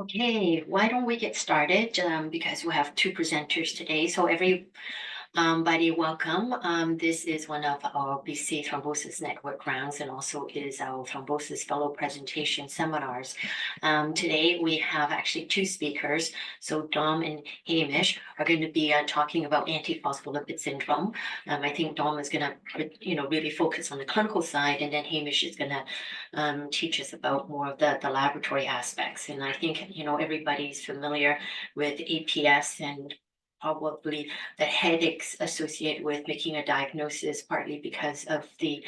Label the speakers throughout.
Speaker 1: Okay, why don't we get started? Because we have two presenters today. So everybody, welcome. This is one of our BC Thrombosis Network rounds and also is our Thrombosis Fellow Presentation seminars. Today we have actually two speakers. So Dom and Hamish are going to be talking about antiphospholipid syndrome. I think Dom is going to, really focus on the clinical side, and then Hamish is going to teach us about more of the laboratory aspects. And I think, everybody's familiar with APS and probably the headaches associated with making a diagnosis, partly because of the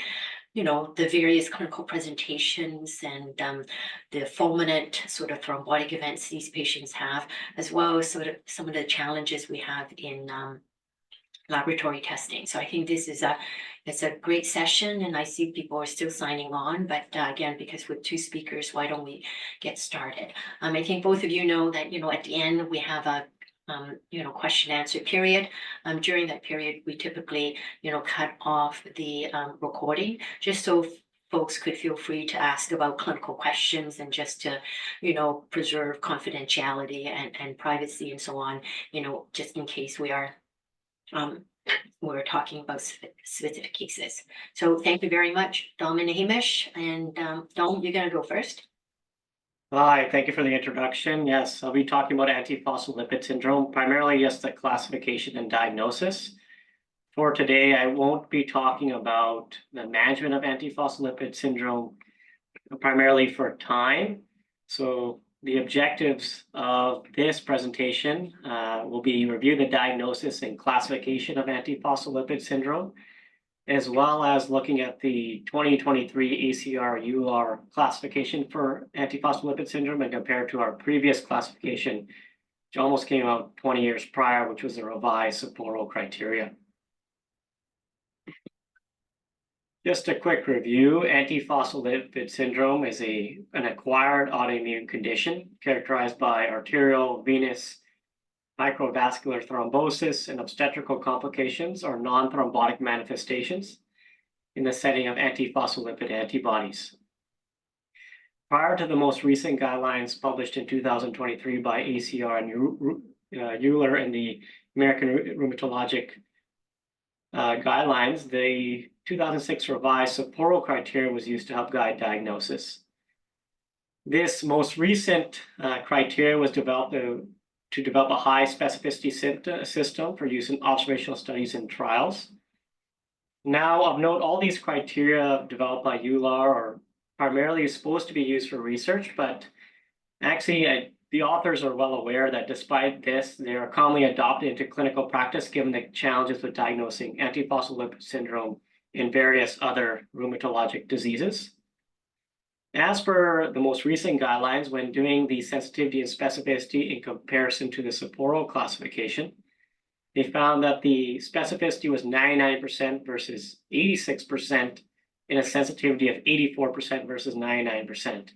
Speaker 1: various clinical presentations and the fulminant sort of thrombotic events these patients have, as well as sort of some of the challenges we have in laboratory testing. So I think it's a great session, and I see people are still signing on, but again, because with two speakers, why don't we get started? I think both of you know that, at the end, we have a question answer period. During that period, we typically, cut off the recording just so folks could feel free to ask about clinical questions and just to, preserve confidentiality and privacy and so on, just in case we're talking about specific cases. So thank you very much, Dom and Hamish. And Dom, you're going to go first.
Speaker 2: Hi, thank you for the introduction. Yes, I'll be talking about antiphospholipid syndrome, primarily just the classification and diagnosis. For today, I won't be talking about the management of antiphospholipid syndrome, primarily for time. So the objectives of this presentation will be review the diagnosis and classification of antiphospholipid syndrome, as well as looking at the 2023 ACR-EULAR classification for antiphospholipid syndrome and compare it to our previous classification, which almost came out 20 years prior, which was the revised Sapporo criteria. Just a quick review, antiphospholipid syndrome is an acquired autoimmune condition characterized by arterial, venous, microvascular thrombosis, and obstetrical complications or non-thrombotic manifestations in the setting of antiphospholipid antibodies. Prior to the most recent guidelines published in 2023 by ACR and EULAR in the American Rheumatologic Guidelines, the 2006 revised Sapporo criteria was used to help guide diagnosis. This most recent criteria was developed to develop a high specificity system for use in observational studies and trials. Now, of note, all these criteria developed by EULAR are primarily supposed to be used for research, but actually the authors are well aware that despite this, they are commonly adopted into clinical practice given the challenges with diagnosing antiphospholipid syndrome and various other rheumatologic diseases. As per the most recent guidelines, when doing the sensitivity and specificity in comparison to the Sapporo classification, they found that the specificity was 99% versus 86% and a sensitivity of 84% versus 99%.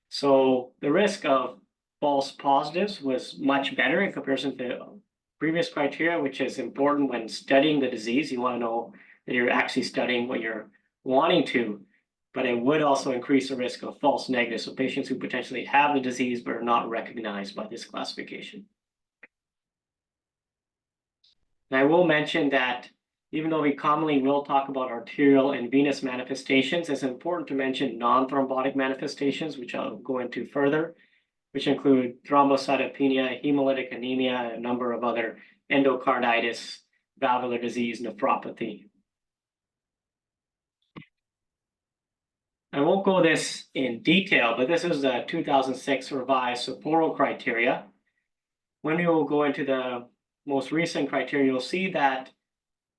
Speaker 2: So the risk of false positives was much better in comparison to previous criteria, which is important when studying the disease. You want to know that you're actually studying what you're wanting to, but it would also increase the risk of false negatives, so patients who potentially have the disease but are not recognized by this classification. And I will mention that even though we commonly will talk about arterial and venous manifestations, it's important to mention non-thrombotic manifestations, which I'll go into further, which include thrombocytopenia, hemolytic anemia, and a number of other endocarditis, valvular disease, nephropathy. I won't go this in detail, but this is the 2006 revised Sapporo criteria. When we will go into the most recent criteria, you'll see that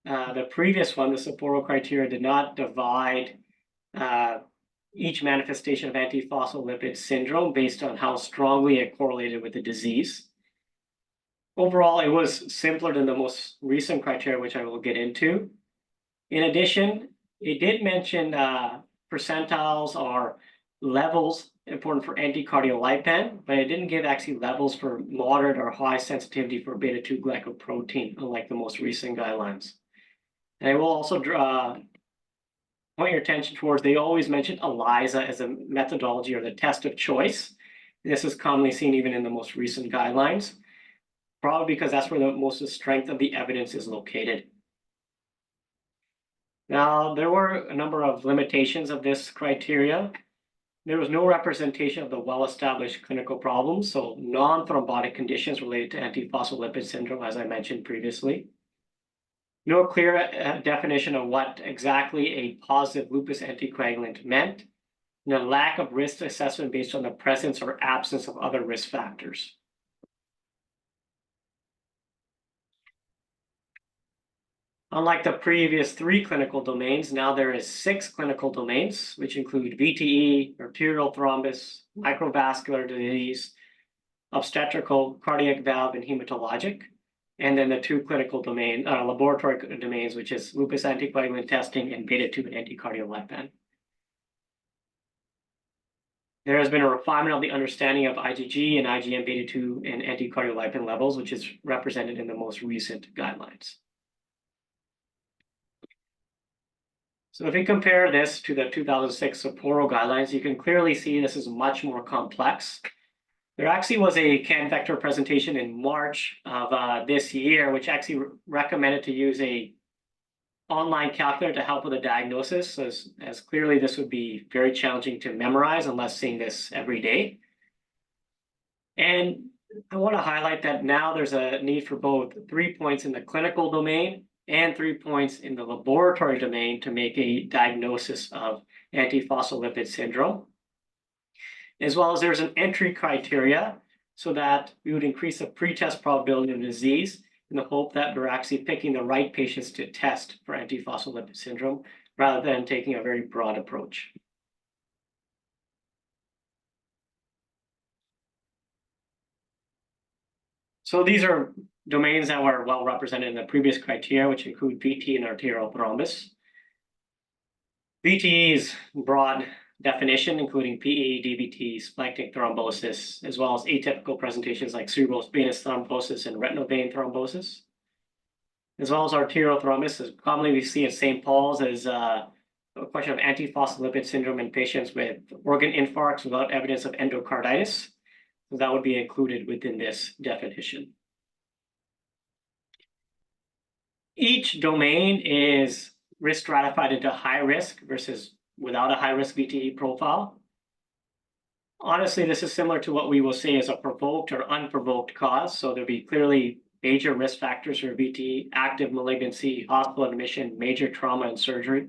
Speaker 2: the previous one, the Sapporo criteria, did not divide each manifestation of antiphospholipid syndrome based on how strongly it correlated with the disease. Overall, it was simpler than the most recent criteria, which I will get into. In addition, it did mention percentiles or levels important for anticardiolipan, but it didn't give actually levels for moderate or high sensitivity for beta-2 glycoprotein, unlike the most recent guidelines. And I will also point your attention towards, they always mention ELISA as a methodology or the test of choice. This is commonly seen even in the most recent guidelines, probably because that's where the most of the strength of the evidence is located. Now, there were a number of limitations of this criteria. There was no representation of the well-established clinical problems, so non-thrombotic conditions related to antiphospholipid syndrome, as I mentioned previously. No clear definition of what exactly a positive lupus anticoagulant meant, and a lack of risk assessment based on the presence or absence of other risk factors. Unlike the previous 3 clinical domains, now there is 6 clinical domains, which include VTE, arterial thrombus, microvascular disease, obstetrical, cardiac valve, and hematologic. And then the 2 clinical laboratory domains, which is lupus anticoagulant testing and beta-2 anticardiolipin. There has been a refinement of the understanding of IgG and IgM beta-2 and anticardiolipin levels, which is represented in the most recent guidelines. So if we compare this to the 2006 Sapporo guidelines, you can clearly see this is much more complex. There actually was a CAN vector presentation in March of this year, which actually recommended to use a online calculator to help with a diagnosis, as clearly this would be very challenging to memorize unless seeing this every day. And I want to highlight that now there's a need for both 3 points in the clinical domain and 3 points in the laboratory domain to make a diagnosis of antiphospholipid syndrome. As well as there's an entry criteria so that we would increase the pretest probability of disease in the hope that we're actually picking the right patients to test for antiphospholipid syndrome rather than taking a very broad approach. So these are domains that were well represented in the previous criteria, which include VT and arterial thrombus. VTE is broad definition, including PE, DVT, splanchnic thrombosis, as well as atypical presentations like cerebrovenous thrombosis and retinal vein thrombosis. As well as arterial thrombus, as commonly we see at St. Paul's as a question of antiphospholipid syndrome in patients with organ infarcts without evidence of endocarditis. So that would be included within this definition. Each domain is risk stratified into high risk versus without a high risk VTE profile. Honestly, this is similar to what we will say is a provoked or unprovoked cause. So there'll be clearly major risk factors for VTE, active malignancy, hospital admission, major trauma, and surgery.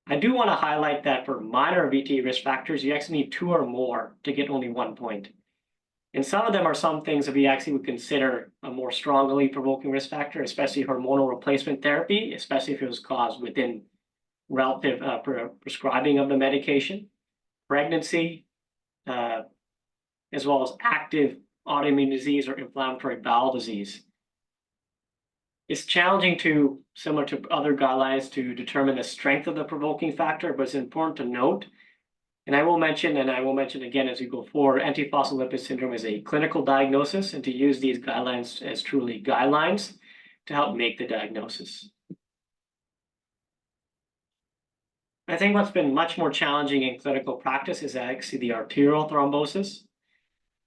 Speaker 2: I do want to highlight that for minor VTE risk factors, you actually need 2 or more to get only 1 point. And some of them are some things that we actually would consider a more strongly provoking risk factor, especially hormonal replacement therapy, especially if it was caused within relative prescribing of the medication, pregnancy, as well as active autoimmune disease or inflammatory bowel disease. It's challenging to, similar to other guidelines, to determine the strength of the provoking factor, but it's important to note, and I will mention again as we go forward, antiphospholipid syndrome is a clinical diagnosis, and to use these guidelines as truly guidelines to help make the diagnosis. I think what's been much more challenging in clinical practice is actually the arterial thrombosis,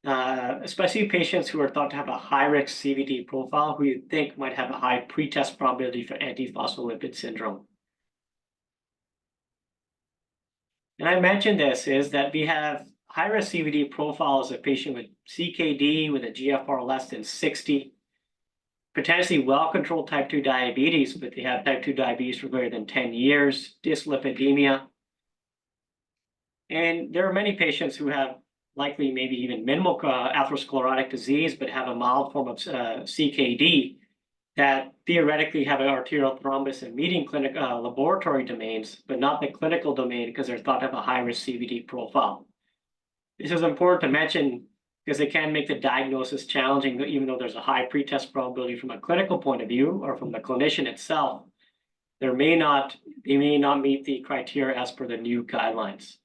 Speaker 2: especially patients who are thought to have a high-risk CVD profile who you think might have a high pretest probability for antiphospholipid syndrome. And I mentioned this is that we have high-risk CVD profile as a patient with CKD with a GFR less than 60, potentially well-controlled type 2 diabetes, but they have type 2 diabetes for greater than 10 years, dyslipidemia. And there are many patients who have likely maybe even minimal atherosclerotic disease, but have a mild form of CKD that theoretically have an arterial thrombus and meeting clinic laboratory domains, but not the clinical domain because they're thought to have a high-risk CVD profile. This is important to mention because it can make the diagnosis challenging, even though there's a high pretest probability from a clinical point of view or from the clinician itself. They may not meet the criteria as per the new guidelines.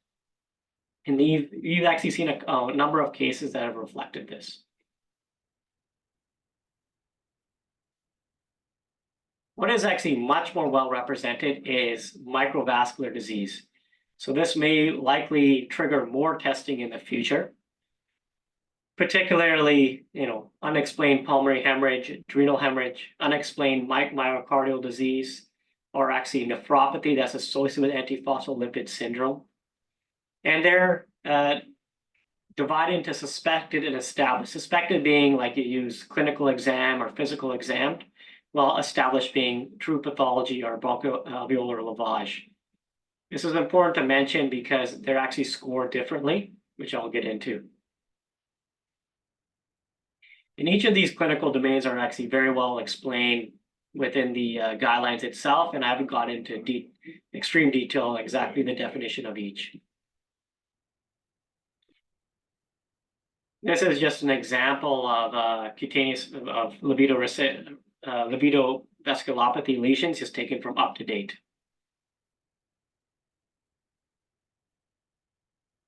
Speaker 2: And you've actually seen a number of cases that have reflected this. What is actually much more well represented is microvascular disease. So this may likely trigger more testing in the future. particularly, unexplained pulmonary hemorrhage, adrenal hemorrhage, unexplained myocardial disease, or actually nephropathy that's associated with antiphospholipid syndrome. And they're divided into suspected and established. Suspected being like you use clinical exam or physical exam, while established being true pathology or bronchoalveolar lavage. This is important to mention because they're actually scored differently, which I'll get into. And each of these clinical domains are actually very well explained within the guidelines itself, and I haven't got into extreme detail exactly the definition of each. This is just an example of cutaneous of libido vasculopathy lesions, just taken from UpToDate.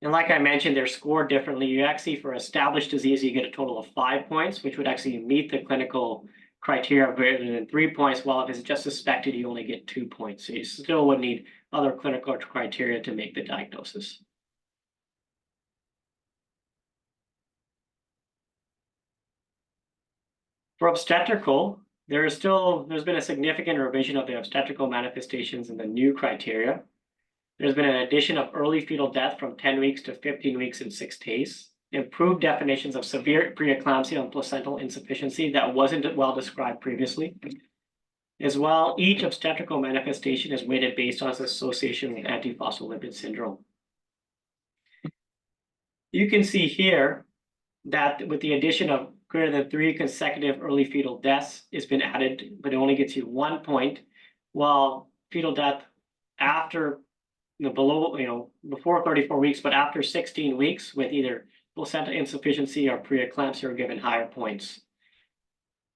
Speaker 2: And like I mentioned, they're scored differently. You actually, for established disease, you get a total of 5 points, which would actually meet the clinical criteria of greater than 3 points, while if it's just suspected, you only get 2 points. So you still would need other clinical criteria to make the diagnosis. For obstetrical, there's been a significant revision of the obstetrical manifestations in the new criteria. There's been an addition of early fetal death from 10 weeks to 15 weeks and 6 days, improved definitions of severe preeclampsia and placental insufficiency that wasn't well described previously. As well, each obstetrical manifestation is weighted based on its association with antiphospholipid syndrome. You can see here that with the addition of greater than 3 consecutive early fetal deaths, it's been added, but it only gets you 1 point, while fetal death after before 34 weeks, but after 16 weeks with either placenta insufficiency or preeclampsia are given higher points.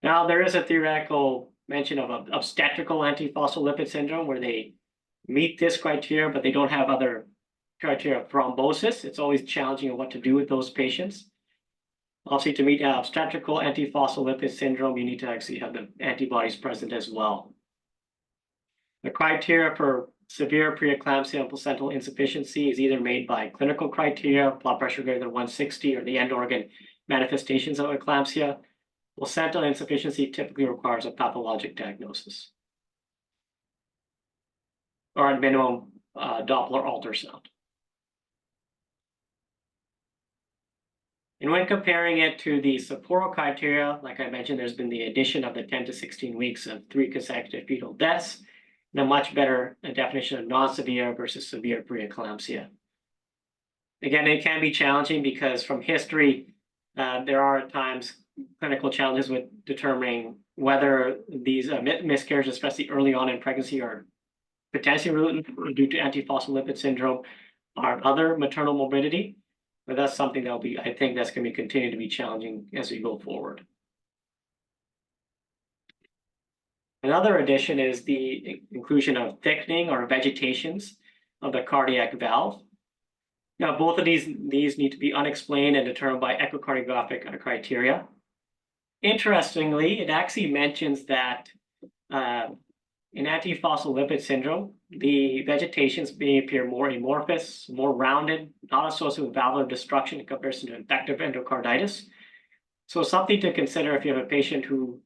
Speaker 2: Now, there is a theoretical mention of obstetrical antiphospholipid syndrome where they meet this criteria, but they don't have other criteria of thrombosis. It's always challenging on what to do with those patients. Obviously, to meet obstetrical antiphospholipid syndrome, you need to actually have the antibodies present as well. The criteria for severe preeclampsia and placental insufficiency is either made by clinical criteria, blood pressure greater than 160, or the end organ manifestations of eclampsia. Placental insufficiency typically requires a pathologic diagnosis, or at minimum, Doppler ultrasound. And when comparing it to the Sapporo criteria, like I mentioned, there's been the addition of the 10 to 16 weeks of 3 consecutive fetal deaths, and a much better definition of non-severe versus severe preeclampsia. Again, it can be challenging because from history, there are at times clinical challenges with determining whether these miscarriages, especially early on in pregnancy, are potentially due to antiphospholipid syndrome or other maternal morbidity. But that's something I think that's going to continue to be challenging as we go forward. Another addition is the inclusion of thickening or vegetations of the cardiac valve. Now, both of these need to be unexplained and determined by echocardiographic criteria. Interestingly, it actually mentions that in antiphospholipid syndrome, the vegetations may appear more amorphous, more rounded, not associated with valvular destruction in comparison to infective endocarditis. So something to consider if you have a patient who,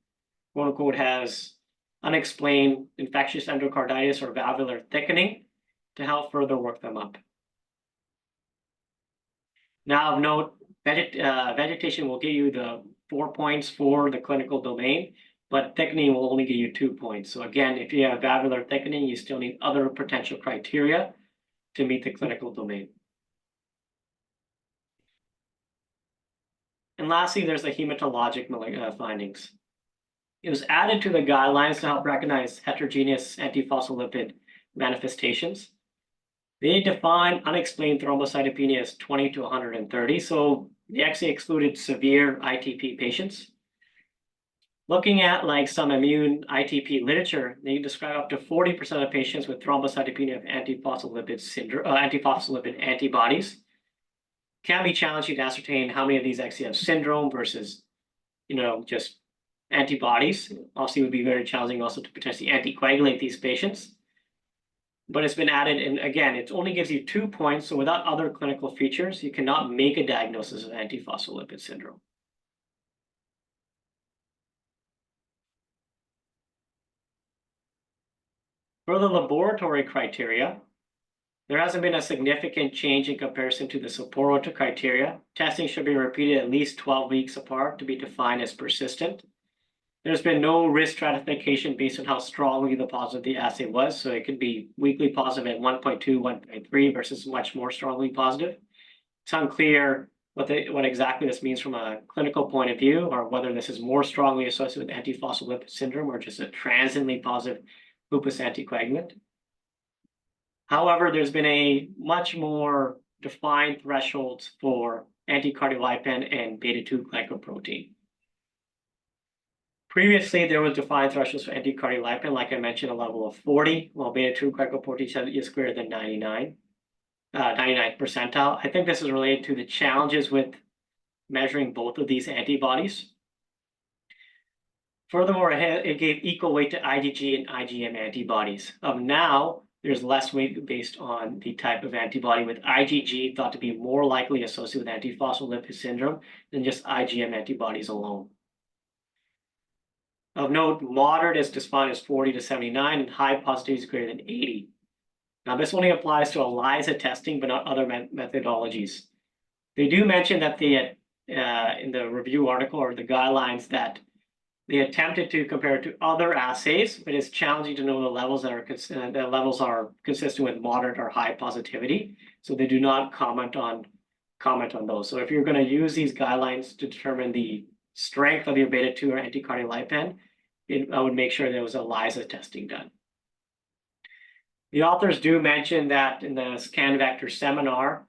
Speaker 2: quote unquote, has unexplained infectious endocarditis or valvular thickening to help further work them up. Now, of note, vegetation will give you the 4 points for the clinical domain, but thickening will only give you 2 points. So again, if you have valvular thickening, you still need other potential criteria to meet the clinical domain. And lastly, there's the hematologic findings. It was added to the guidelines to help recognize heterogeneous antiphospholipid manifestations. They define unexplained thrombocytopenia as 20 to 130, so they actually excluded severe ITP patients. Looking at like some immune ITP literature, they describe up to 40% of patients with thrombocytopenia of antiphospholipid antibodies. Can be challenging to ascertain how many of these actually have syndrome versus, just antibodies. Obviously, it would be very challenging also to potentially anticoagulate these patients. but it's been added, and again, it only gives you 2 points, so without other clinical features, you cannot make a diagnosis of antiphospholipid syndrome. For the laboratory criteria, there hasn't been a significant change in comparison to the Sapporo criteria. Testing should be repeated at least 12 weeks apart to be defined as persistent. There's been no risk stratification based on how strongly the positive the assay was. So it could be weakly positive at 1.2, 1.3 versus much more strongly positive. It's unclear what exactly this means from a clinical point of view, or whether this is more strongly associated with antiphospholipid syndrome or just a transiently positive lupus anticoagulant. However, there's been a much more defined thresholds for anticardiolipin and beta-2 glycoprotein. Previously, there was defined thresholds for anticardiolipin, like I mentioned, a level of 40, while beta-2 glycoprotein is greater than 99th percentile. I think this is related to the challenges with measuring both of these antibodies. Furthermore, it gave equal weight to IgG and IgM antibodies. Now, there's less weight based on the type of antibody, with IgG thought to be more likely associated with antiphospholipid syndrome than just IgM antibodies alone. Of note, moderate is defined as 40 to 79, and high positivity is greater than 80. Now, this only applies to ELISA testing, but not other methodologies. They do mention that in the review article or the guidelines that they attempted to compare it to other assays, but it's challenging to know the levels that are consistent with moderate or high positivity. So they do not comment on those. So if you're going to use these guidelines to determine the strength of your beta-2 or anticardiolipin, I would make sure there was ELISA testing done. The authors do mention that in the scan vector seminar,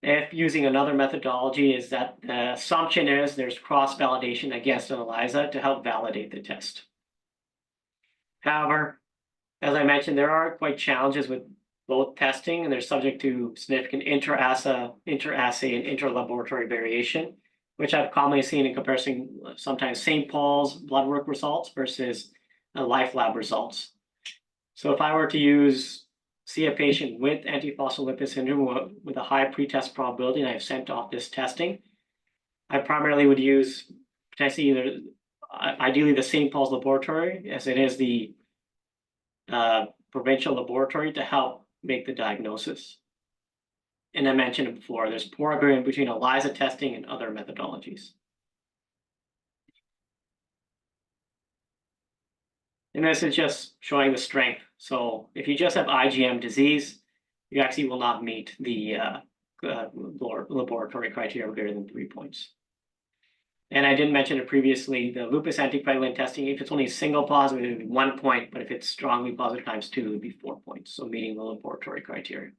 Speaker 2: if using another methodology, is that the assumption is there's cross-validation against an ELISA to help validate the test. However, as I mentioned, there are quite challenges with both testing, and they're subject to significant inter-assay and inter-laboratory variation, which I've commonly seen in comparison sometimes St. Paul's blood work results versus life lab results. So if I were to see a patient with antiphospholipid syndrome with a high pretest probability, and I've sent off this testing, I primarily would use potentially ideally the St. Paul's laboratory, as it is the provincial laboratory, to help make the diagnosis. And I mentioned it before, there's poor agreement between ELISA testing and other methodologies. And this is just showing the strength. So if you just have IgM disease, you actually will not meet the laboratory criteria greater than 3 points. And I didn't mention it previously, the lupus anticoagulant testing, if it's only single positive, it would be 1 point, but if it's strongly positive times 2, it would be 4 points. So meeting the laboratory criteria.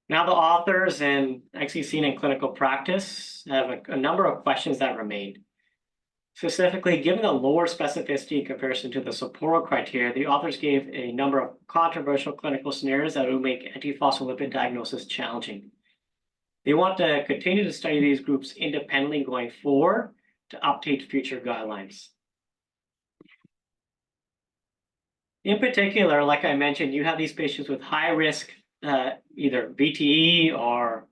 Speaker 2: Now the authors, and actually seen in clinical practice, have a number of questions that remain. Specifically, given the lower specificity in comparison to the Sapporo criteria, the authors gave a number of controversial clinical scenarios that would make antiphospholipid diagnosis challenging. They want to continue to study these groups independently going forward to update future guidelines. In particular, like I mentioned, you have these patients with high risk, either VTE or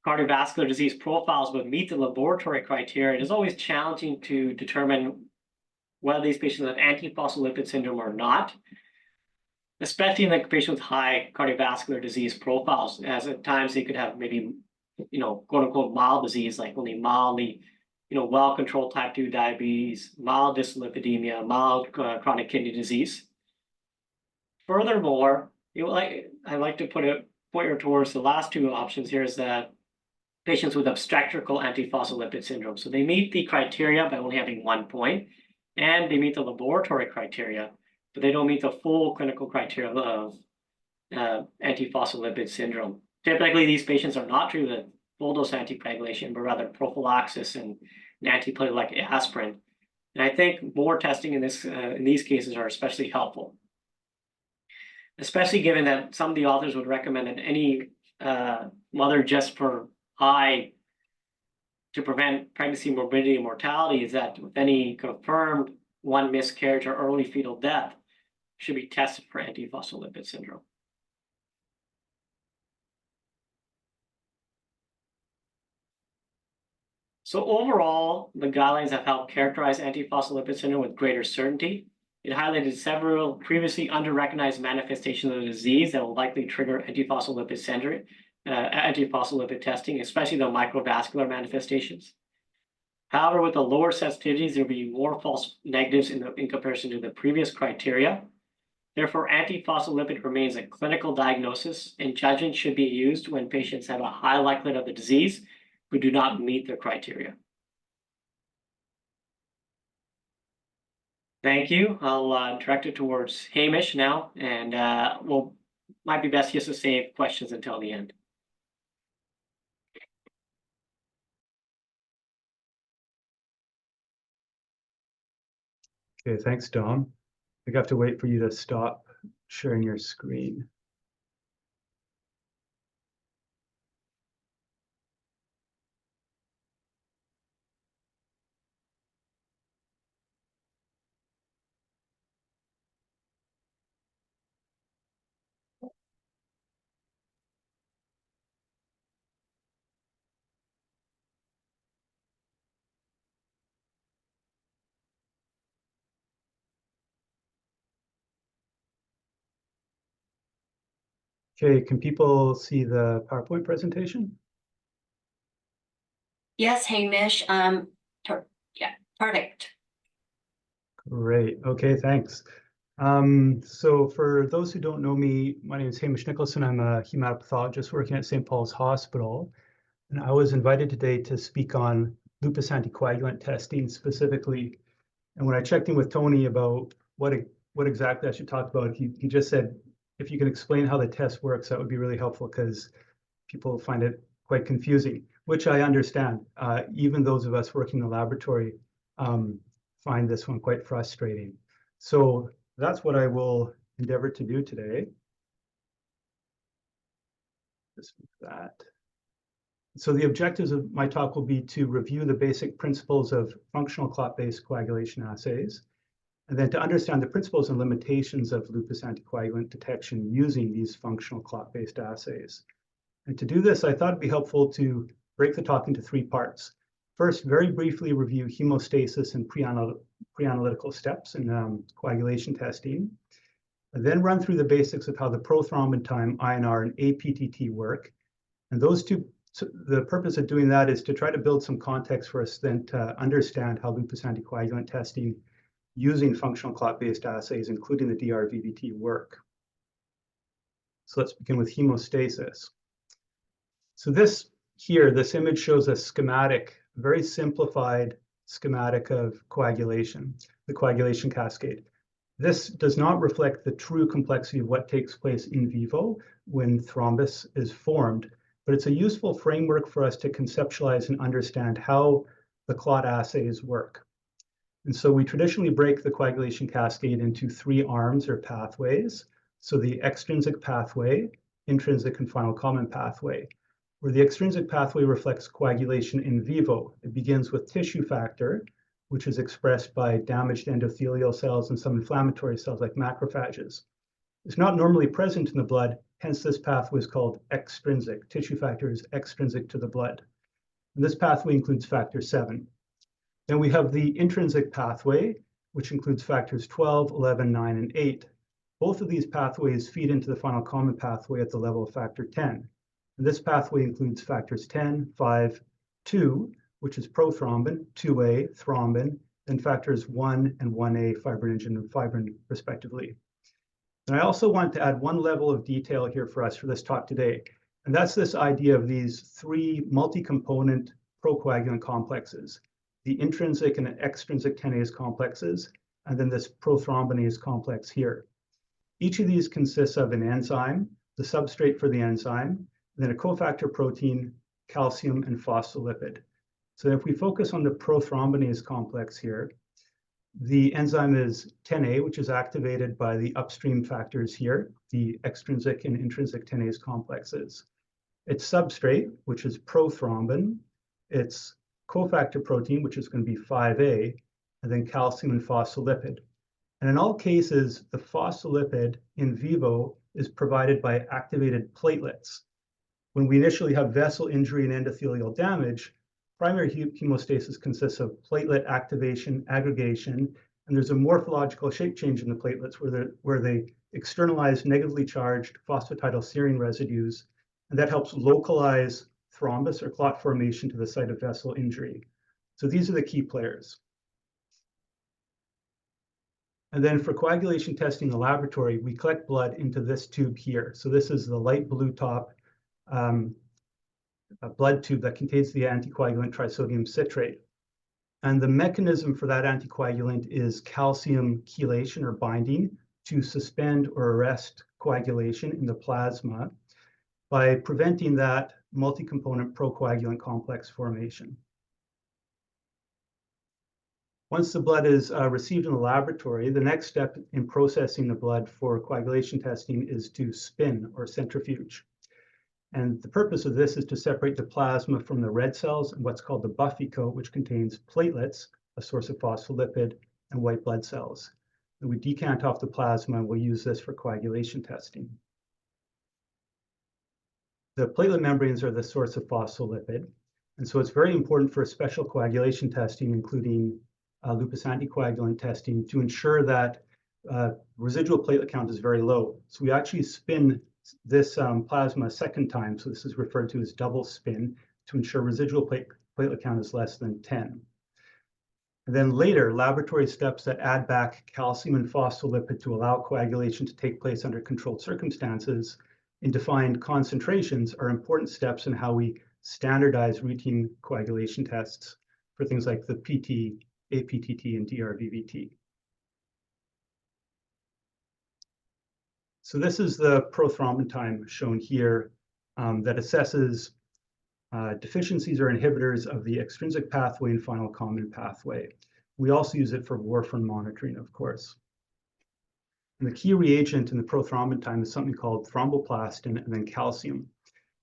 Speaker 2: cardiovascular disease profiles would meet the laboratory criteria. It is always challenging to determine whether these patients have antiphospholipid syndrome or not, especially in the patients with high cardiovascular disease profiles, as at times they could have maybe, quote unquote, mild disease, like only mildly, well-controlled type 2 diabetes, mild dyslipidemia, mild chronic kidney disease. Furthermore, I like to point you towards the last two options here, is that patients with obstetrical antiphospholipid syndrome. So they meet the criteria by only having 1 point, and they meet the laboratory criteria, but they don't meet the full clinical criteria of antiphospholipid syndrome. Typically, these patients are not treated with full dose anticoagulation, but rather prophylaxis and an antiplatelet like aspirin. And I think more testing in these cases are especially helpful, especially given that some of the authors would recommend that any mother just for high to prevent pregnancy morbidity and mortality is that with any confirmed one miscarriage or early fetal death, should be tested for antiphospholipid syndrome. So overall, the guidelines have helped characterize antiphospholipid syndrome with greater certainty. It highlighted several previously under-recognized manifestations of the disease that will likely trigger antiphospholipid syndrome, antiphospholipid testing, especially the microvascular manifestations. However, with the lower sensitivities, there will be more false negatives in comparison to the previous criteria. Therefore, antiphospholipid remains a clinical diagnosis, and judgment should be used when patients have a high likelihood of the disease who do not meet the criteria. Thank you. I'll direct it towards Hamish now, and might be best just to save questions until the end.
Speaker 3: Okay, thanks, Dom. I think I have to wait for you to stop sharing your screen. Okay, can people see the PowerPoint presentation?
Speaker 1: Yes, Hamish, yeah, perfect.
Speaker 3: Great. Okay, thanks. So for those who don't know me, my name is Hamish Nicholson. I'm a hematopathologist working at St. Paul's Hospital. And I was invited today to speak on lupus anticoagulant testing specifically. And when I checked in with Tony about what exactly I should talk about, he just said, if you can explain how the test works, that would be really helpful because people find it quite confusing, which I understand. Even those of us working in the laboratory find this one quite frustrating. So that's what I will endeavor to do today. Just that. So the objectives of my talk will be to review the basic principles of functional clot-based coagulation assays, and then to understand the principles and limitations of lupus anticoagulant detection using these functional clot-based assays. And to do this, I thought it'd be helpful to break the talk into three parts. First, very briefly review hemostasis and pre-analytical steps in coagulation testing, and then run through the basics of how the prothrombin time, INR, and APTT work. And those two, so the purpose of doing that is to try to build some context for us then to understand how lupus anticoagulant testing using functional clot-based assays, including the DR-VVT, work. So let's begin with hemostasis. So this image shows a schematic, very simplified schematic of coagulation, the coagulation cascade. This does not reflect the true complexity of what takes place in vivo when thrombus is formed, but it's a useful framework for us to conceptualize and understand how the clot assays work. And so we traditionally break the coagulation cascade into three arms or pathways. So the extrinsic pathway, intrinsic, and final common pathway, where the extrinsic pathway reflects coagulation in vivo. It begins with tissue factor, which is expressed by damaged endothelial cells and some inflammatory cells like macrophages. It's not normally present in the blood, hence this pathway is called extrinsic. Tissue factor is extrinsic to the blood. And this pathway includes factor 7. Then we have the intrinsic pathway, which includes factors 12, 11, 9, and 8. Both of these pathways feed into the final common pathway at the level of factor 10. And this pathway includes factors 10, 5, 2, which is prothrombin, 2A, thrombin, then factors 1 and 1A, fibrinogen and fibrin, respectively. And I also want to add one level of detail here for us for this talk today, and that's this idea of these three multi-component procoagulant complexes, the intrinsic and extrinsic 10-ase complexes, and then this prothrombinase complex here. Each of these consists of an enzyme, the substrate for the enzyme, then a cofactor protein, calcium, and phospholipid. So if we focus on the prothrombinase complex here, the enzyme is 10A, which is activated by the upstream factors here, the extrinsic and intrinsic 10-ase complexes. Its substrate, which is prothrombin, its cofactor protein, which is going to be 5A, and then calcium and phospholipid. And in all cases, the phospholipid in vivo is provided by activated platelets. When we initially have vessel injury and endothelial damage, primary hemostasis consists of platelet activation, aggregation, and there's a morphological shape change in the platelets where they externalize negatively charged phosphatidylserine residues, and that helps localize thrombus or clot formation to the site of vessel injury. So these are the key players. And then for coagulation testing in the laboratory, we collect blood into this tube here. So this is the light blue top blood tube that contains the anticoagulant trisodium citrate. And the mechanism for that anticoagulant is calcium chelation or binding to suspend or arrest coagulation in the plasma by preventing that multi-component procoagulant complex formation. Once the blood is received in the laboratory, the next step in processing the blood for coagulation testing is to spin or centrifuge. And the purpose of this is to separate the plasma from the red cells and what's called the buffy coat, which contains platelets, a source of phospholipid, and white blood cells. And we decant off the plasma, and we'll use this for coagulation testing. The platelet membranes are the source of phospholipid, and so it's very important for special coagulation testing, including lupus anticoagulant testing, to ensure that residual platelet count is very low. So we actually spin this plasma a second time, so this is referred to as double spin, to ensure residual platelet count is less than 10. And then later, laboratory steps that add back calcium and phospholipid to allow coagulation to take place under controlled circumstances in defined concentrations are important steps in how we standardize routine coagulation tests for things like the PT, APTT, and DRVVT. So this is the prothrombin time shown here that assesses deficiencies or inhibitors of the extrinsic pathway and final common pathway. We also use it for warfarin monitoring, of course. And the key reagent in the prothrombin time is something called thromboplastin and then calcium.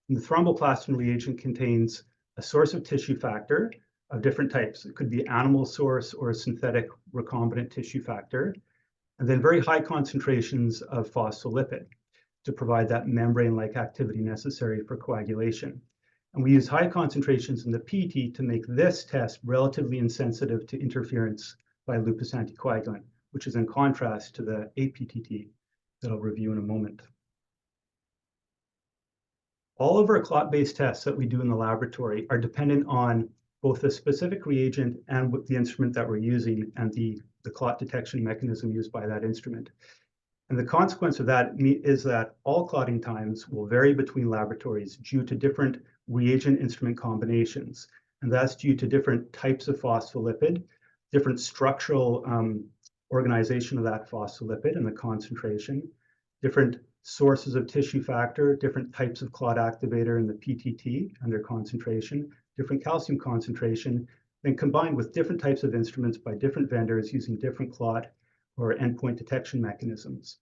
Speaker 3: And the thromboplastin reagent contains a source of tissue factor of different types. It could be animal source or a synthetic recombinant tissue factor, and then very high concentrations of phospholipid to provide that membrane-like activity necessary for coagulation. And we use high concentrations in the PT to make this test relatively insensitive to interference by lupus anticoagulant, which is in contrast to the APTT that I'll review in a moment. All of our clot-based tests that we do in the laboratory are dependent on both the specific reagent and the instrument that we're using and the clot detection mechanism used by that instrument. And the consequence of that is that all clotting times will vary between laboratories due to different reagent instrument combinations. And that's due to different types of phospholipid, different structural organization of that phospholipid and the concentration, different sources of tissue factor, different types of clot activator in the PTT and their concentration, different calcium concentration, then combined with different types of instruments by different vendors using different clot or endpoint detection mechanisms.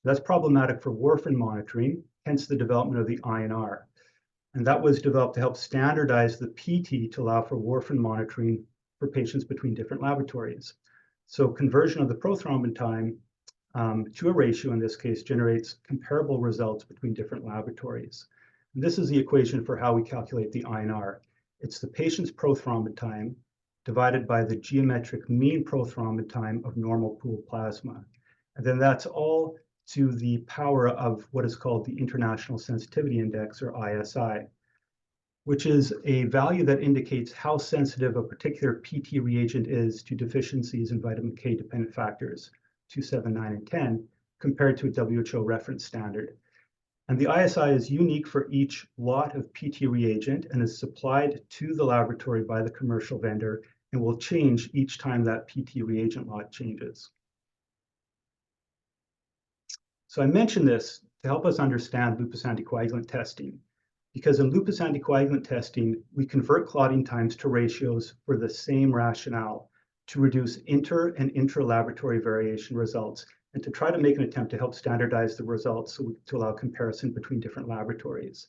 Speaker 3: That's problematic for warfarin monitoring, hence the development of the INR. And that was developed to help standardize the PT to allow for warfarin monitoring for patients between different laboratories. So conversion of the prothrombin time to a ratio in this case generates comparable results between different laboratories. And this is the equation for how we calculate the INR. It's the patient's prothrombin time divided by the geometric mean prothrombin time of normal pool plasma. And then that's all to the power of what is called the International Sensitivity Index, or ISI, which is a value that indicates how sensitive a particular PT reagent is to deficiencies in vitamin K dependent factors 2, 7, 9, and 10 compared to a WHO reference standard. And the ISI is unique for each lot of PT reagent and is supplied to the laboratory by the commercial vendor and will change each time that PT reagent lot changes. So I mentioned this to help us understand lupus anticoagulant testing, because in lupus anticoagulant testing, we convert clotting times to ratios for the same rationale, to reduce inter and intra-laboratory variation results, and to try to make an attempt to help standardize the results to allow comparison between different laboratories.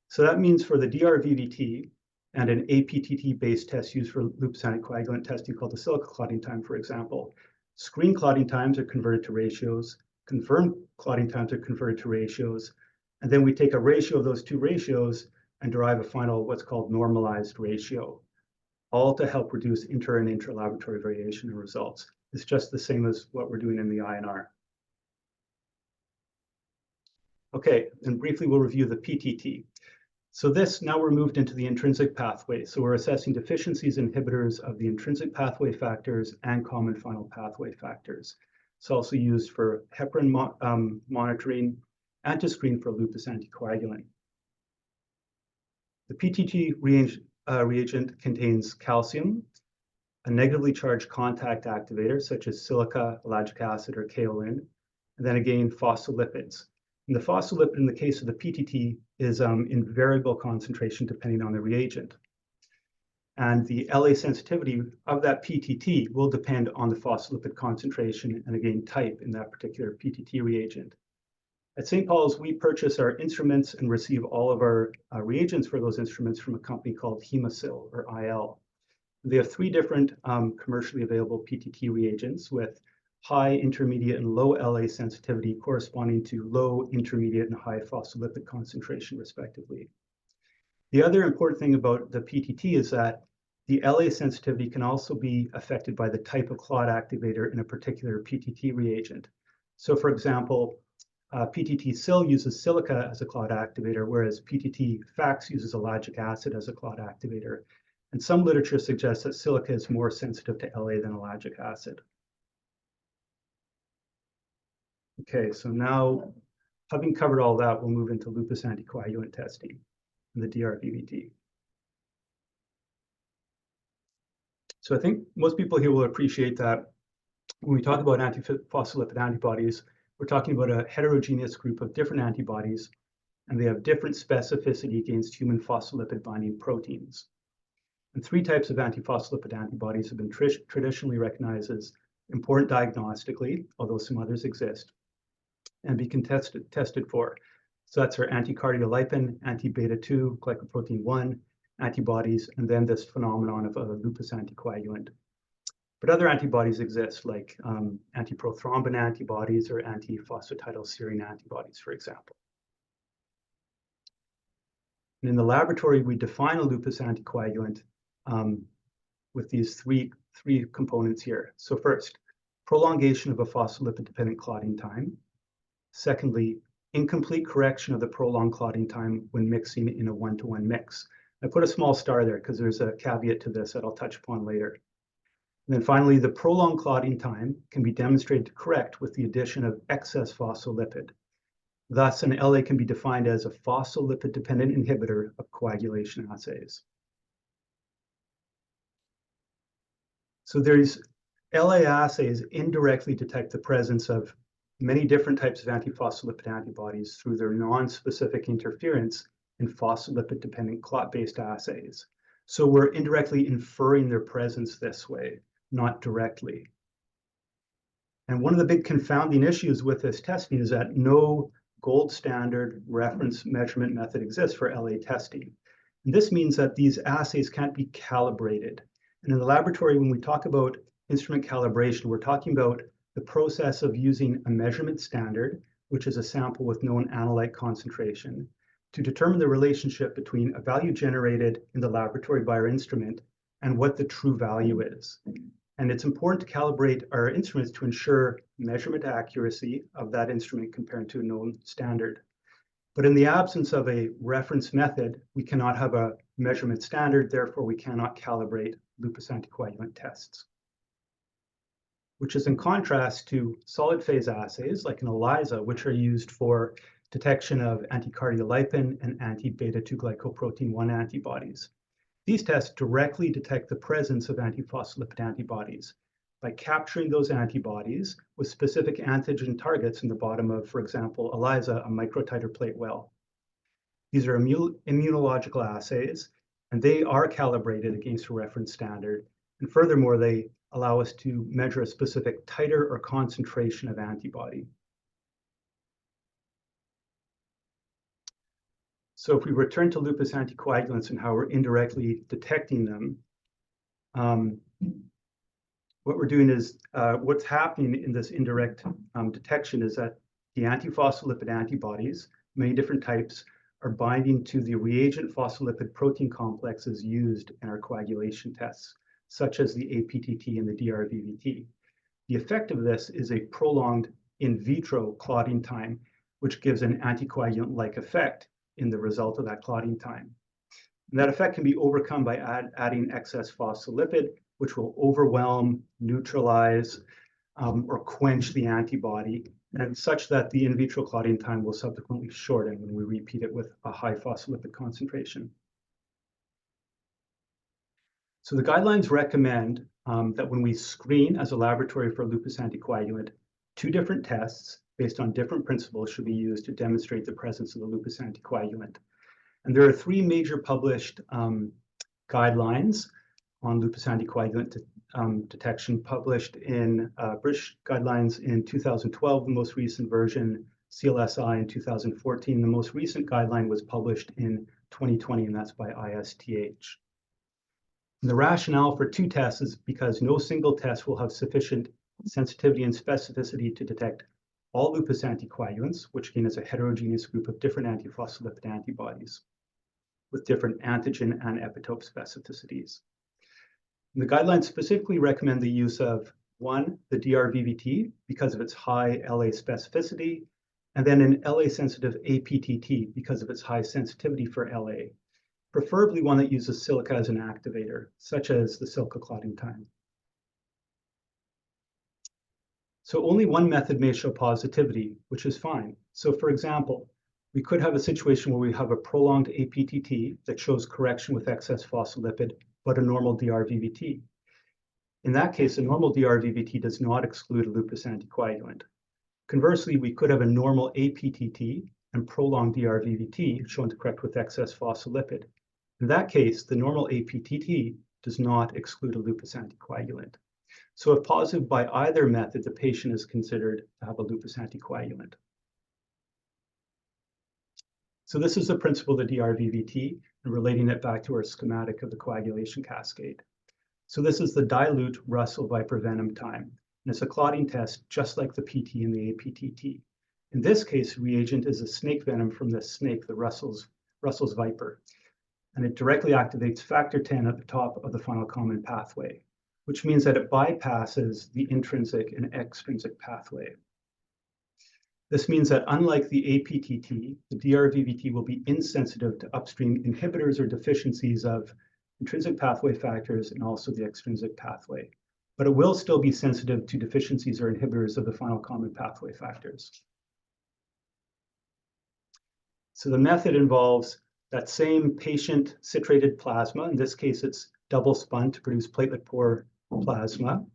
Speaker 3: So that means for the DRVVT and an APTT-based test used for lupus anticoagulant testing called the silica clotting time, for example. Screen clotting times are converted to ratios, confirmed clotting times are converted to ratios, and then we take a ratio of those two ratios and derive a final what's called normalized ratio, all to help reduce inter and intra-laboratory variation in results. It's just the same as what we're doing in the INR. Okay, and briefly we'll review the PTT. So now we're moved into the intrinsic pathway. So we're assessing deficiencies inhibitors of the intrinsic pathway factors and common final pathway factors. It's also used for heparin monitoring and to screen for lupus anticoagulant. The PTT reagent contains calcium, a negatively charged contact activator such as silica, ellagic acid, or kaolin, and then again phospholipids. And the phospholipid in the case of the PTT is in variable concentration depending on the reagent. And the LA sensitivity of that PTT will depend on the phospholipid concentration and again type in that particular PTT reagent. At St. Paul's, we purchase our instruments and receive all of our reagents for those instruments from a company called Hemasil or IL. They have 3 different commercially available PTT reagents with high, intermediate, and low LA sensitivity corresponding to low, intermediate, and high phospholipid concentration, respectively. The other important thing about the PTT is that the LA sensitivity can also be affected by the type of clot activator in a particular PTT reagent. So, for example, PTT-SIL uses silica as a clot activator, whereas PTT-FAX uses ellagic acid as a clot activator. And some literature suggests that silica is more sensitive to LA than ellagic acid. Okay, so now, having covered all that, we'll move into lupus anticoagulant testing and the DRVVT. So I think most people here will appreciate that when we talk about antiphospholipid antibodies, we're talking about a heterogeneous group of different antibodies, and they have different specificity against human phospholipid binding proteins. And 3 types of antiphospholipid antibodies have been traditionally recognized as important diagnostically, although some others exist, and be tested for. So that's our anti-cardiolipin, anti-beta-2, glycoprotein 1 antibodies, and then this phenomenon of lupus anticoagulant. But other antibodies exist, like antiprothrombin antibodies or antiphosphatidylserine antibodies, for example. And in the laboratory, we define a lupus anticoagulant with these three components here. So first, prolongation of a phospholipid-dependent clotting time. Secondly, incomplete correction of the prolonged clotting time when mixing in a 1-to-1 mix. I put a small star there because there's a caveat to this that I'll touch upon later. And then finally, the prolonged clotting time can be demonstrated to correct with the addition of excess phospholipid. Thus, an LA can be defined as a phospholipid-dependent inhibitor of coagulation assays. So these LA assays indirectly detect the presence of many different types of antiphospholipid antibodies through their non-specific interference in phospholipid-dependent clot-based assays. So we're indirectly inferring their presence this way, not directly. And one of the big confounding issues with this testing is that no gold standard reference measurement method exists for LA testing. And this means that these assays can't be calibrated. And in the laboratory, when we talk about instrument calibration, we're talking about the process of using a measurement standard, which is a sample with known analyte concentration, to determine the relationship between a value generated in the laboratory by our instrument and what the true value is. And it's important to calibrate our instruments to ensure measurement accuracy of that instrument compared to a known standard. But in the absence of a reference method, we cannot have a measurement standard, therefore we cannot calibrate lupus anticoagulant tests, which is in contrast to solid phase assays like an ELISA, which are used for detection of anti-cardiolipin and anti-beta-2 glycoprotein 1 antibodies. These tests directly detect the presence of antiphospholipid antibodies by capturing those antibodies with specific antigen targets in the bottom of, for example, ELISA, a microtiter plate well. These are immunological assays, and they are calibrated against a reference standard. And furthermore, they allow us to measure a specific titer or concentration of antibody. So if we return to lupus anticoagulants and how we're indirectly detecting them, what we're doing is, what's happening in this indirect detection is that the antiphospholipid antibodies, many different types, are binding to the reagent phospholipid protein complexes used in our coagulation tests, such as the APTT and the DRVVT. The effect of this is a prolonged in vitro clotting time, which gives an anticoagulant-like effect in the result of that clotting time. And that effect can be overcome by adding excess phospholipid, which will overwhelm, neutralize, or quench the antibody, and such that the in vitro clotting time will subsequently shorten when we repeat it with a high phospholipid concentration. So the guidelines recommend that when we screen as a laboratory for lupus anticoagulant, 2 different tests based on different principles should be used to demonstrate the presence of the lupus anticoagulant. And there are 3 major published guidelines on lupus anticoagulant detection, published in British guidelines in 2012, the most recent version, CLSI in 2014. The most recent guideline was published in 2020, and that's by ISTH. And the rationale for 2 tests is because no single test will have sufficient sensitivity and specificity to detect all lupus anticoagulants, which again is a heterogeneous group of different antiphospholipid antibodies with different antigen and epitope specificities. And the guidelines specifically recommend the use of 1, the DRVVT, because of its high LA specificity, and then an LA-sensitive APTT because of its high sensitivity for LA, preferably one that uses silica as an activator, such as the silica clotting time. So only one method may show positivity, which is fine. So for example, we could have a situation where we have a prolonged APTT that shows correction with excess phospholipid, but a normal DRVVT. In that case, a normal DRVVT does not exclude a lupus anticoagulant. Conversely, we could have a normal APTT and prolonged DRVVT shown to correct with excess phospholipid. In that case, the normal APTT does not exclude a lupus anticoagulant. So if positive by either method, the patient is considered to have a lupus anticoagulant. So this is the principle of the DRVVT, and relating it back to our schematic of the coagulation cascade. So this is the dilute Russell viper venom time, and it's a clotting test just like the PT and the APTT. In this case, reagent is a snake venom from the snake, the Russell's viper, and it directly activates factor 10 at the top of the final common pathway, which means that it bypasses the intrinsic and extrinsic pathway. This means that unlike the APTT, the DRVVT will be insensitive to upstream inhibitors or deficiencies of intrinsic pathway factors and also the extrinsic pathway, but it will still be sensitive to deficiencies or inhibitors of the final common pathway factors. So the method involves that same patient citrated plasma. In this case, it's double spun to produce platelet-poor plasma,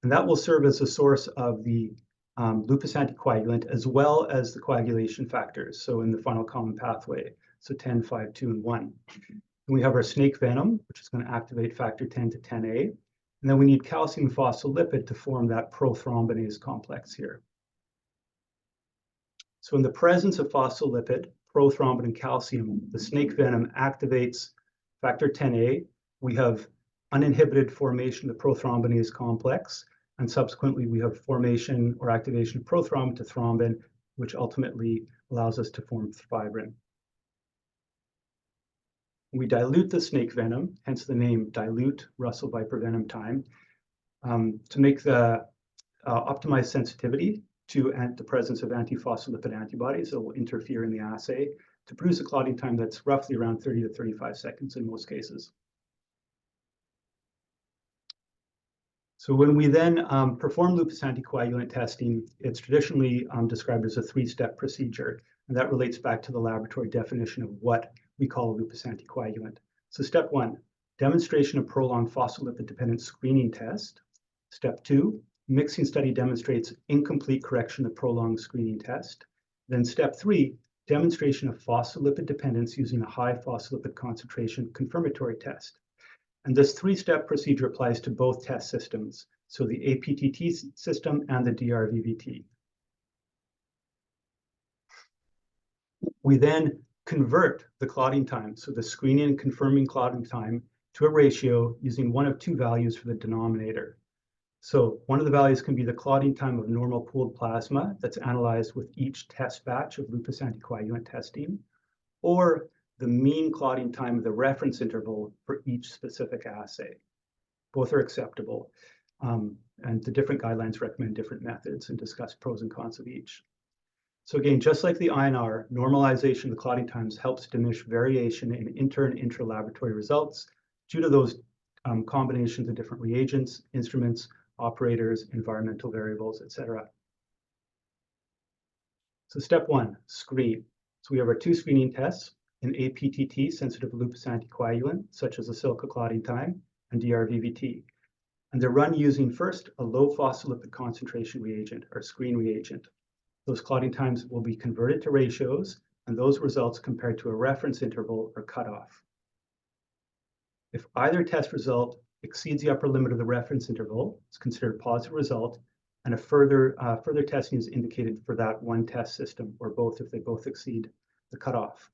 Speaker 3: and that will serve as a source of the lupus anticoagulant as well as the coagulation factors. So in the final common pathway, so 10, 5, 2, and 1. And we have our snake venom, which is going to activate factor 10 to 10A. And then we need calcium phospholipid to form that prothrombinase complex here. So in the presence of phospholipid, prothrombin, and calcium, the snake venom activates factor 10A. We have uninhibited formation of the prothrombinase complex, and subsequently we have formation or activation of prothrombin to thrombin, which ultimately allows us to form fibrin. We dilute the snake venom, hence the name dilute Russell viper venom time, to make the optimized sensitivity to the presence of antiphospholipid antibodies that will interfere in the assay to produce a clotting time that's roughly around 30 to 35 seconds in most cases. So when we then perform lupus anticoagulant testing, it's traditionally described as a 3-step procedure, and that relates back to the laboratory definition of what we call a lupus anticoagulant. So step 1, demonstration of prolonged phospholipid-dependent screening test. Step 2, mixing study demonstrates incomplete correction of prolonged screening test. Then step 3, demonstration of phospholipid dependence using a high phospholipid concentration confirmatory test. And this 3-step procedure applies to both test systems, so the APTT system and the DRVVT. We then convert the clotting time, so the screening and confirming clotting time, to a ratio using one of two values for the denominator. So one of the values can be the clotting time of normal pooled plasma that's analyzed with each test batch of lupus anticoagulant testing, or the mean clotting time of the reference interval for each specific assay. Both are acceptable, and the different guidelines recommend different methods and discuss pros and cons of each. So again, just like the INR, normalization of the clotting times helps diminish variation in inter and intra-laboratory results due to those combinations of different reagents, instruments, operators, environmental variables, etc. So step one, screen. So we have our two screening tests, an APTT sensitive lupus anticoagulant, such as a silica clotting time, and DRVVT. And they're run using first a low phospholipid concentration reagent, or screen reagent. Those clotting times will be converted to ratios, and those results compared to a reference interval or cutoff. If either test result exceeds the upper limit of the reference interval, it's considered a positive result, and a further testing is indicated for that one test system, or both if they both exceed the cutoff.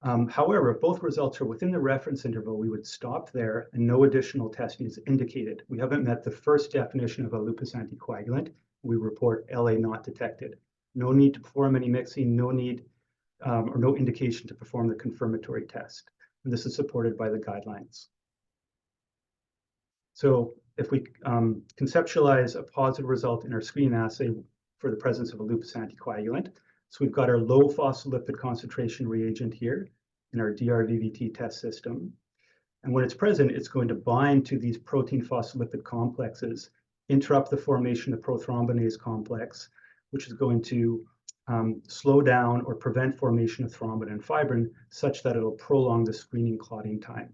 Speaker 3: However, if both results are within the reference interval, we would stop there and no additional testing is indicated. We haven't met the first definition of a lupus anticoagulant. We report LA not detected. No need to perform any mixing, no need or no indication to perform the confirmatory test. And this is supported by the guidelines. So if we conceptualize a positive result in our screen assay for the presence of a lupus anticoagulant, so we've got our low phospholipid concentration reagent here in our DRVVT test system. And when it's present, it's going to bind to these protein phospholipid complexes, interrupt the formation of prothrombinase complex, which is going to slow down or prevent formation of thrombin and fibrin such that it'll prolong the screening clotting time.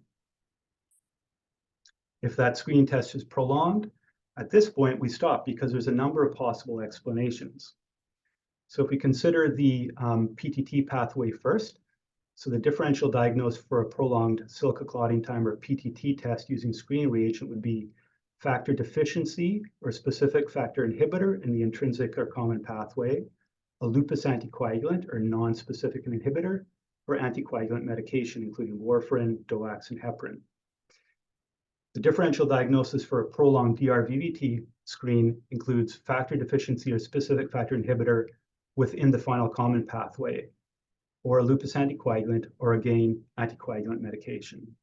Speaker 3: If that screening test is prolonged, at this point we stop because there's a number of possible explanations. So if we consider the PTT pathway first, so the differential diagnosis for a prolonged silica clotting time or PTT test using screening reagent would be factor deficiency or specific factor inhibitor in the intrinsic or common pathway, a lupus anticoagulant or non-specific inhibitor, or anticoagulant medication, including warfarin, DOACs, and heparin. The differential diagnosis for a prolonged DRVVT screen includes factor deficiency or specific factor inhibitor within the final common pathway, or a lupus anticoagulant, or again, anticoagulant medication.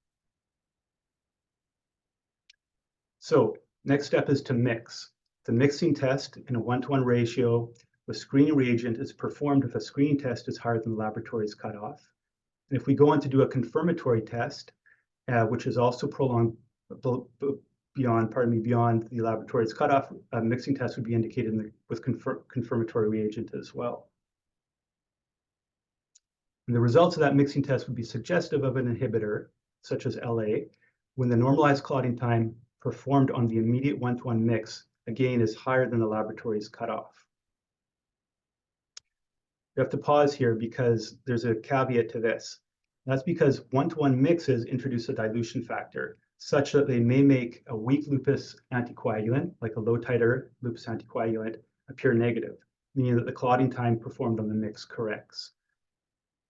Speaker 3: So next step is to mix. The mixing test in a 1-to-1 ratio with screening reagent is performed if a screening test is higher than the laboratory's cutoff. And if we go on to do a confirmatory test, which is also prolonged beyond the laboratory's cutoff, a mixing test would be indicated with confirmatory reagent as well. And the results of that mixing test would be suggestive of an inhibitor, such as LA, when the normalized clotting time performed on the immediate 1-to-1 mix, again, is higher than the laboratory's cutoff. You have to pause here because there's a caveat to this. That's because 1-to-1 mixes introduce a dilution factor, such that they may make a weak lupus anticoagulant, like a low titer lupus anticoagulant, appear negative, meaning that the clotting time performed on the mix corrects.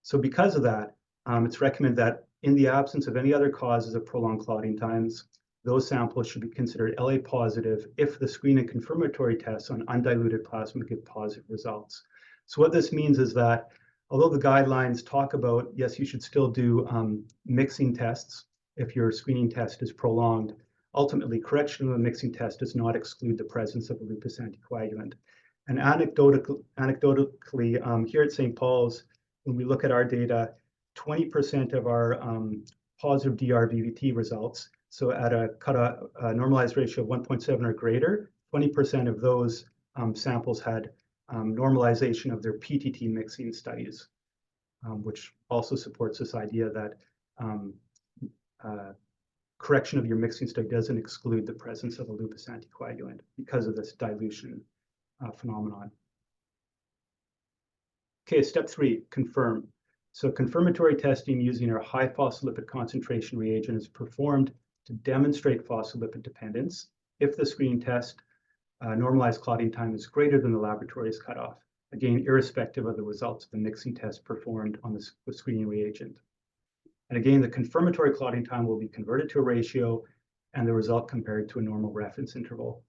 Speaker 3: So because of that, it's recommended that in the absence of any other causes of prolonged clotting times, those samples should be considered LA positive if the screen and confirmatory tests on undiluted plasma give positive results. So what this means is that although the guidelines talk about, yes, you should still do mixing tests if your screening test is prolonged, ultimately correction of a mixing test does not exclude the presence of a lupus anticoagulant. And anecdotally, here at St. Paul's, when we look at our data, 20% of our positive DRVVT results, so at a normalized ratio of 1.7 or greater, 20% of those samples had normalization of their PTT mixing studies, which also supports this idea that correction of your mixing study doesn't exclude the presence of a lupus anticoagulant because of this dilution phenomenon. Okay, step 3, confirm. So confirmatory testing using our high phospholipid concentration reagent is performed to demonstrate phospholipid dependence if the screening test normalized clotting time is greater than the laboratory's cutoff. again, irrespective of the results of the mixing test performed on the screening reagent. And again, the confirmatory clotting time will be converted to a ratio and the result compared to a normal reference interval.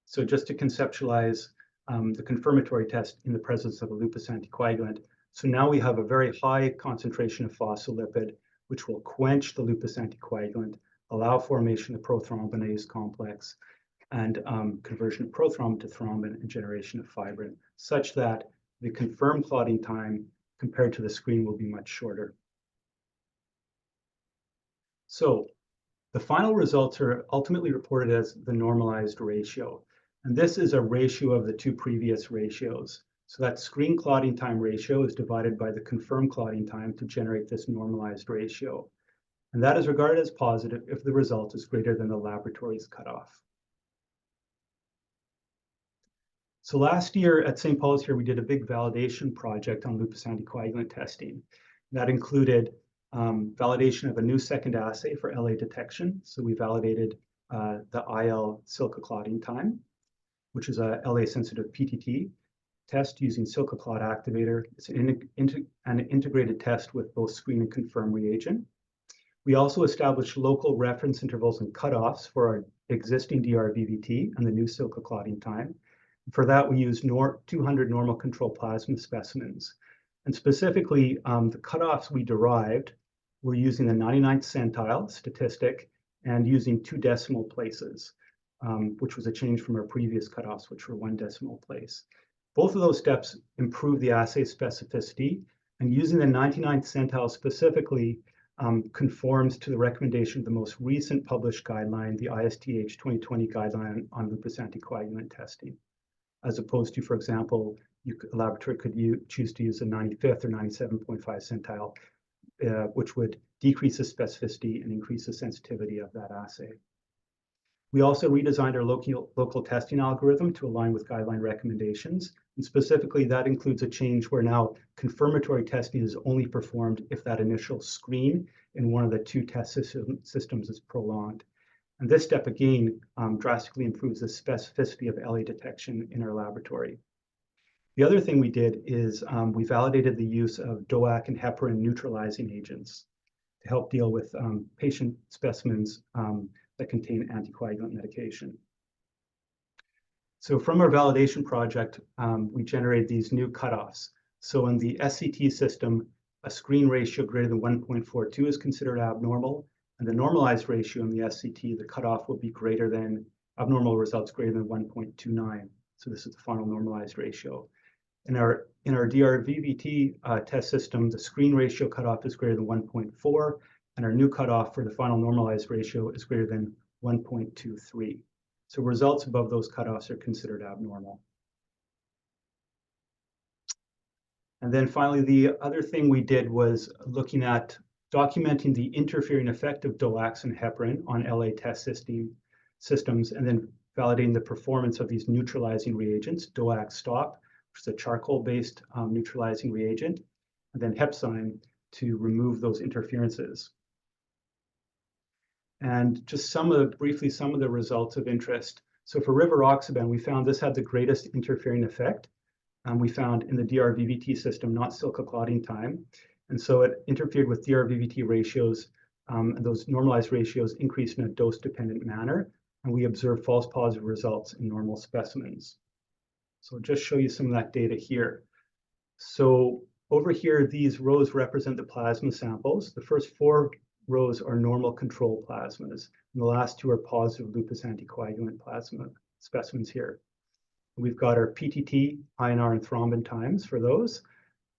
Speaker 3: So just to conceptualize the confirmatory test in the presence of a lupus anticoagulant. So now we have a very high concentration of phospholipid, which will quench the lupus anticoagulant, allow formation of prothrombinase complex, and conversion of prothrombin to thrombin and generation of fibrin, such that the confirmed clotting time compared to the screen will be much shorter. So the final results are ultimately reported as the normalized ratio. And this is a ratio of the two previous ratios. So that screen clotting time ratio is divided by the confirmed clotting time to generate this normalized ratio. And that is regarded as positive if the result is greater than the laboratory's cutoff. So last year at St. Paul's here, we did a big validation project on lupus anticoagulant testing. That included validation of a new second assay for LA detection. So we validated the IL silica clotting time, which is a LA-sensitive PTT test using silica clot activator. It's an integrated test with both screen and confirm reagent. We also established local reference intervals and cutoffs for our existing DRVVT and the new silica clotting time. For that, we used 200 normal control plasma specimens. And specifically, the cutoffs we derived were using the 99th centile statistic and using 2 decimal places, which was a change from our previous cutoffs, which were 1 decimal place. Both of those steps improve the assay specificity, and using the 99th centile specifically conforms to the recommendation of the most recent published guideline, the ISTH 2020 guideline on lupus anticoagulant testing, as opposed to, for example, a laboratory could choose to use a 95th or 97.5 centile, which would decrease the specificity and increase the sensitivity of that assay. We also redesigned our local testing algorithm to align with guideline recommendations. And specifically, that includes a change where now confirmatory testing is only performed if that initial screen in one of the 2 test systems is prolonged. And this step, again, drastically improves the specificity of LA detection in our laboratory. The other thing we did is we validated the use of DOAC and heparin neutralizing agents to help deal with patient specimens that contain anticoagulant medication. So from our validation project, we generated these new cutoffs. So in the SCT system, a screen ratio greater than 1.42 is considered abnormal, and the normalized ratio in the SCT, the cutoff will be greater than abnormal results greater than 1.29. So this is the final normalized ratio. In our DRVVT test system, the screen ratio cutoff is greater than 1.4, and our new cutoff for the final normalized ratio is greater than 1.23. So results above those cutoffs are considered abnormal. And then finally, the other thing we did was looking at documenting the interfering effect of DOACs and heparin on LA test systems, and then validating the performance of these neutralizing reagents, DOAC stop, which is a charcoal-based neutralizing reagent, and then Hepzyme to remove those interferences. And just briefly some of the results of interest. So for rivaroxaban, we found this had the greatest interfering effect. We found in the DRVVT system, not silica clotting time. And so it interfered with DRVVT ratios, and those normalized ratios increased in a dose-dependent manner. And we observed false positive results in normal specimens. So I'll just show you some of that data here. So over here, these rows represent the plasma samples. The first 4 rows are normal control plasmas, and the last 2 are positive lupus anticoagulant plasma specimens here. We've got our PTT, INR, and thrombin times for those.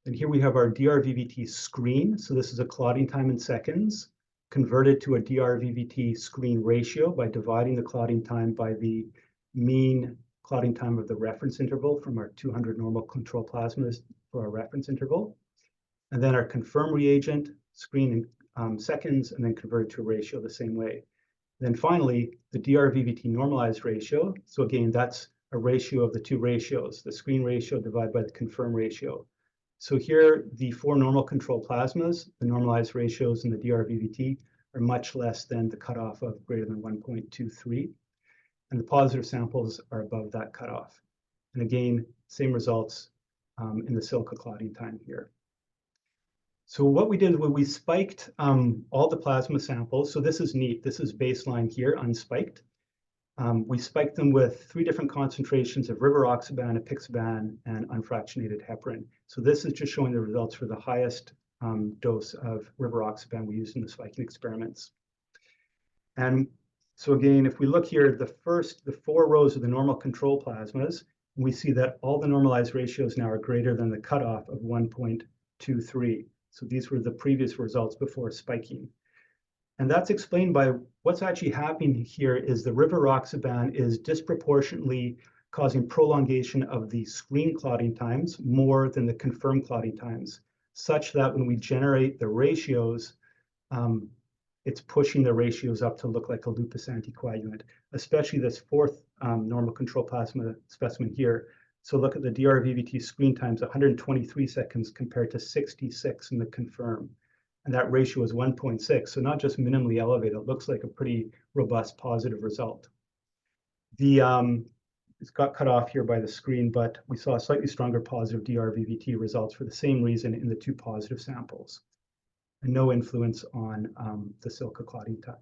Speaker 3: And here we have our DRVVT screen. So this is a clotting time in seconds, converted to a DRVVT screen ratio by dividing the clotting time by the mean clotting time of the reference interval from our 200 normal control plasmas for our reference interval. And then our confirm reagent, screen in seconds, and then converted to a ratio the same way. Then finally, the DRVVT normalized ratio. So again, that's a ratio of the 2 ratios, the screen ratio divided by the confirm ratio. So here, the 4 normal control plasmas, the normalized ratios in the DRVVT are much less than the cutoff of greater than 1.23. And the positive samples are above that cutoff. And again, same results in the silica clotting time here. So what we did was we spiked all the plasma samples. So this is neat. This is baseline here, unspiked. We spiked them with 3 different concentrations of rivaroxaban, apixaban, and unfractionated heparin. So this is just showing the results for the highest dose of rivaroxaban we used in the spiking experiments. And so again, if we look here, the 4 rows of the normal control plasmas, we see that all the normalized ratios now are greater than the cutoff of 1.23. So these were the previous results before spiking. And that's explained by what's actually happening here is the rivaroxaban is disproportionately causing prolongation of the screen clotting times more than the confirmed clotting times, such that when we generate the ratios, it's pushing the ratios up to look like a lupus anticoagulant, especially this 4th normal control plasma specimen here. So look at the DRVVT screen times, 123 seconds compared to 66 in the confirm. And that ratio is 1.6. So not just minimally elevated, it looks like a pretty robust positive result. It's got cut off here by the screen, but we saw slightly stronger positive DRVVT results for the same reason in the 2 positive samples, and no influence on the silica clotting time.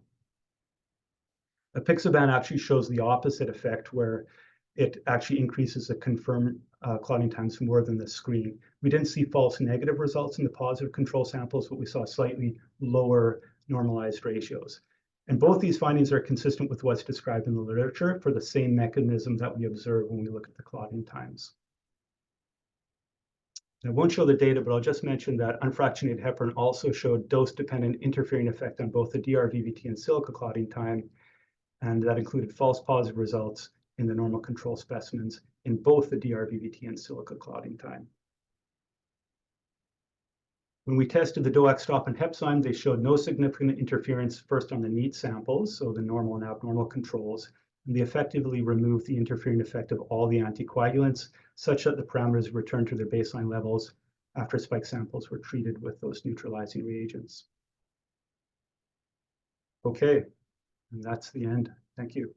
Speaker 3: Apixaban actually shows the opposite effect, where it actually increases the confirmed clotting times more than the screen. We didn't see false negative results in the positive control samples, but we saw slightly lower normalized ratios. And both these findings are consistent with what's described in the literature for the same mechanism that we observe when we look at the clotting times. I won't show the data, but I'll just mention that unfractionated heparin also showed dose-dependent interfering effect on both the DRVVT and silica clotting time, and that included false positive results in the normal control specimens in both the DRVVT and silica clotting time. When we tested the DOAC stop and hepzyme, they showed no significant interference first on the neat samples, so the normal and abnormal controls, and they effectively removed the interfering effect of all the anticoagulants, such that the parameters returned to their baseline levels after spike samples were treated with those neutralizing reagents. Okay, and that's the end. Thank you.